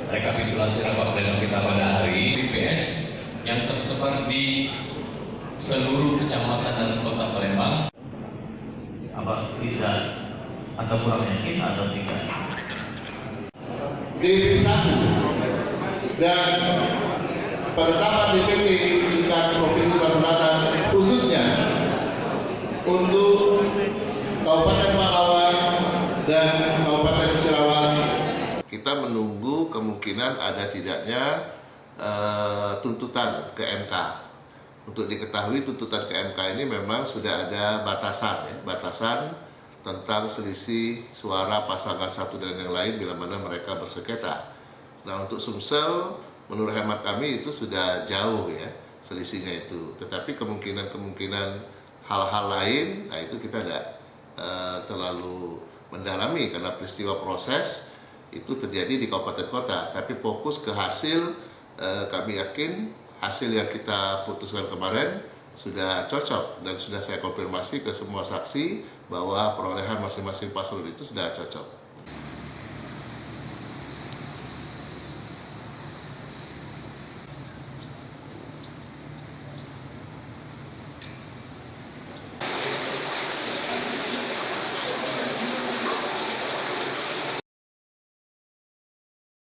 rekapitulasi rapat pleno kita pada hari BPS yang tersebar di seluruh kecamatan dan kota Palembang. Apa tidak atau kurang yakin atau tidak? DP 1 dan penetapan DPT tingkat provinsi Banten Barat khususnya untuk Kabupaten Pahlawan dan Kabupaten Sirawas. Kita menunggu kemungkinan ada tidaknya tuntutan ke MK. Untuk diketahui tuntutan ke MK ini memang sudah ada batasan, batasan tentang selisih suara pasangan satu dan yang lain bila mana mereka bersengketa. Nah, untuk Sumsel menurut hemat kami itu sudah jauh ya selisihnya itu. Tetapi kemungkinan hal-hal lain, nah itu kita tidak terlalu mendalami karena peristiwa proses itu terjadi di kabupaten kota. Tapi fokus ke hasil, kami yakin hasil yang kita putuskan kemarin sudah cocok dan sudah saya konfirmasi ke semua saksi bahwa perolehan masing-masing paslon itu sudah cocok.